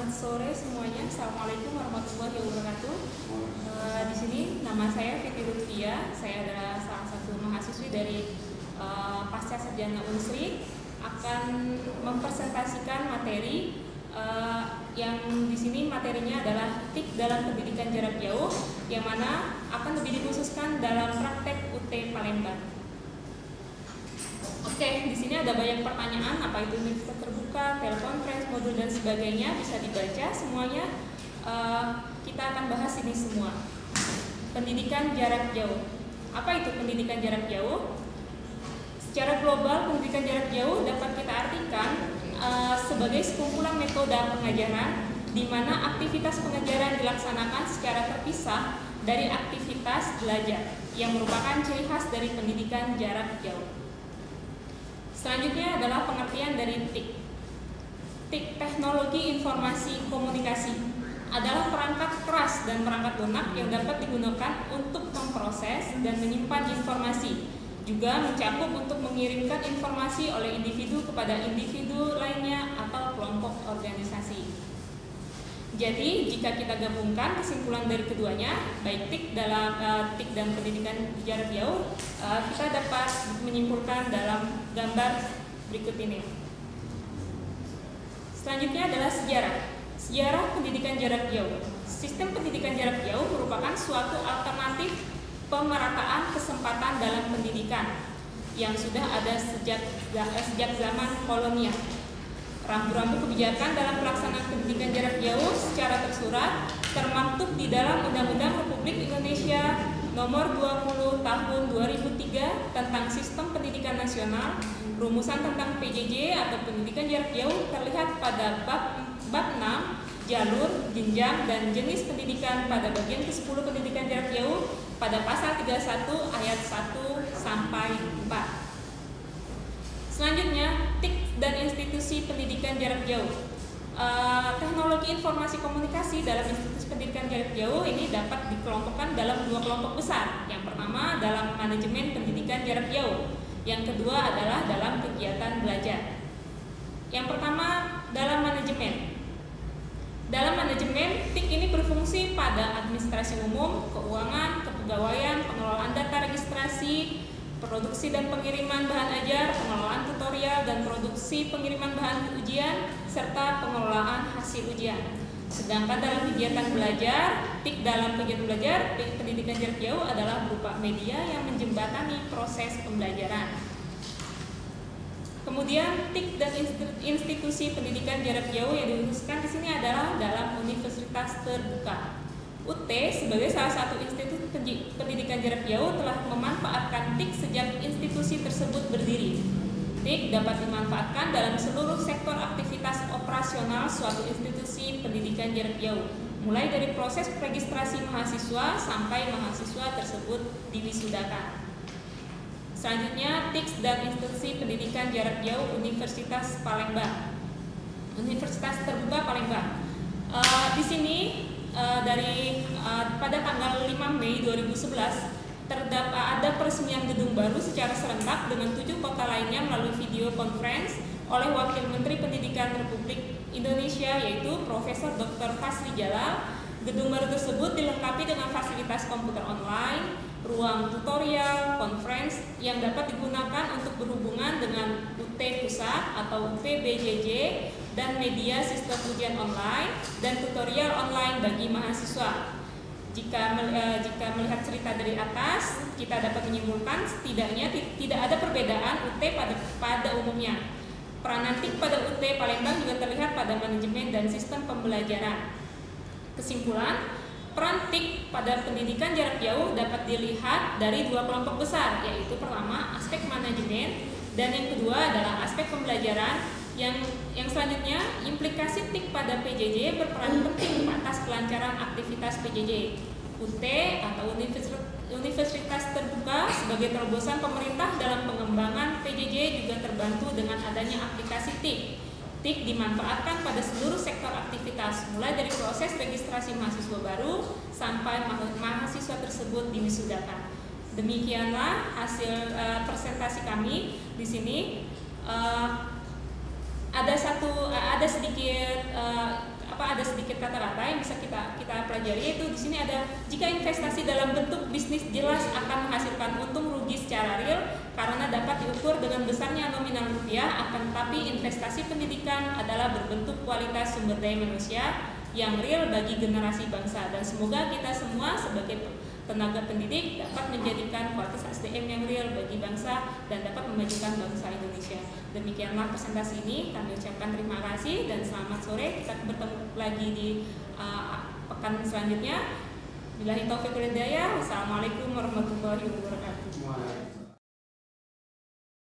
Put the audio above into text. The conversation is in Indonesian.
Selamat sore semuanya. Assalamualaikum warahmatullahi wabarakatuh. Di sini nama saya Fitri Lutfia. Saya adalah salah satu mahasiswi dari Pasca Sarjana Unsri. Akan mempresentasikan materi yang di sini materinya adalah TIK dalam pendidikan jarak jauh, yang mana akan lebih dikhususkan dalam praktek UT Palembang. Oke, di sini ada banyak pertanyaan, apa itu universitas terbuka, telekonferensi, modul dan sebagainya, bisa dibaca semuanya. Kita akan bahas ini semua. Pendidikan jarak jauh. Apa itu pendidikan jarak jauh? Secara global, pendidikan jarak jauh dapat kita artikan sebagai sekumpulan metode pengajaran di mana aktivitas pengajaran dilaksanakan secara terpisah dari aktivitas belajar, yang merupakan ciri khas dari pendidikan jarak jauh. Selanjutnya adalah pengertian dari TIK. TIK, teknologi informasi komunikasi, adalah perangkat keras dan perangkat lunak yang dapat digunakan untuk memproses dan menyimpan informasi, juga mencakup untuk mengirimkan informasi oleh individu kepada individu lainnya atau kelompok organisasi. Jadi, jika kita gabungkan kesimpulan dari keduanya, baik TIK dalam TIK dan pendidikan jarak jauh, kita dapat menyimpulkan dalam gambar berikut ini. Selanjutnya adalah sejarah. Sejarah pendidikan jarak jauh. Sistem pendidikan jarak jauh merupakan suatu alternatif pemerataan kesempatan dalam pendidikan yang sudah ada sejak zaman kolonial. Rambu-rambu kebijakan dalam pelaksanaan pendidikan jarak jauh secara tersurat termaktub di dalam Undang-Undang Republik Indonesia Nomor 20 Tahun 2003 tentang Sistem Pendidikan Nasional. Rumusan tentang PJJ atau pendidikan jarak jauh terlihat pada bab 6 jalur, jenjang, dan jenis pendidikan pada bagian ke-10 pendidikan jarak jauh pada pasal 31 ayat 1 sampai 4. Selanjutnya, TIK dan institusi pendidikan jarak jauh. Teknologi informasi komunikasi dalam institusi pendidikan jarak jauh ini dapat dikelompokkan dalam dua kelompok besar. Yang pertama dalam manajemen pendidikan jarak jauh. Yang kedua adalah dalam kegiatan belajar. Yang pertama dalam manajemen. Dalam manajemen, TIK ini berfungsi pada administrasi umum, keuangan, kepegawaian, pengelolaan data registrasi, produksi dan pengiriman bahan ajar, pengelolaan tutorial dan produksi pengiriman bahan ujian, serta pengelolaan hasil ujian. Sedangkan dalam kegiatan belajar, TIK dalam kegiatan belajar, pendidikan jarak jauh adalah berupa media yang menjembatani proses pembelajaran. Kemudian TIK dan institusi pendidikan jarak jauh yang dikhususkan di sini adalah dalam universitas terbuka. UT sebagai salah satu institusi pendidikan jarak jauh telah memanfaatkan TIK sejak institusi tersebut berdiri. TIK dapat dimanfaatkan dalam seluruh sektor aktivitas operasional suatu institusi pendidikan jarak jauh, mulai dari proses registrasi mahasiswa sampai mahasiswa tersebut diwisudakan. Selanjutnya, TIK dan institusi pendidikan jarak jauh Universitas Palembang. Universitas Terbuka Palembang. Di sini pada tanggal 5 Mei 2011 terdapat ada peresmian gedung baru secara serentak dengan 7 kota lainnya melalui video conference oleh Wakil Menteri Pendidikan Republik Indonesia yaitu Profesor Dr. Fasli Jalal. Gedung baru tersebut dilengkapi dengan fasilitas komputer online, ruang tutorial, conference yang dapat digunakan untuk berhubungan dengan UT Pusat atau UT BJJ dan media sistem ujian online dan tutorial online bagi mahasiswa. Jika melihat cerita dari atas, kita dapat menyimpulkan setidaknya tidak ada perbedaan UT pada umumnya. Peranan TIK pada UT Palembang juga terlihat pada manajemen dan sistem pembelajaran. Kesimpulan, peran TIK pada pendidikan jarak jauh dapat dilihat dari dua kelompok besar, yaitu pertama aspek manajemen dan yang kedua adalah aspek pembelajaran. Yang selanjutnya, implikasi TIK pada PJJ berperan penting atas kelancaran aktivitas PJJ. UT atau Universitas Terbuka sebagai terobosan pemerintah dalam pengembangan PJJ juga terbantu dengan adanya aplikasi TIK. TIK dimanfaatkan pada seluruh sektor aktivitas, mulai dari proses registrasi mahasiswa baru sampai mahasiswa tersebut diwisudakan. Demikianlah hasil presentasi kami di sini. Ada sedikit ada sedikit kata-kata yang bisa kita pelajari, yaitu di sini ada jika investasi dalam bentuk bisnis jelas akan menghasilkan untung rugi secara real karena dapat diukur dengan besarnya nominal rupiah, akan tetapi investasi pendidikan adalah berbentuk kualitas sumber daya manusia yang real bagi generasi bangsa, dan semoga kita semua sebagai tenaga pendidik dapat menjadikan kualitas SDM yang real bagi bangsa dan dapat memajukan bangsa Indonesia. Demikianlah presentasi ini, kami ucapkan terima kasih dan selamat sore. Kita bertemu lagi di pekan selanjutnya. Billahi taufiq wal hidayah. Wassalamualaikum warahmatullahi wabarakatuh.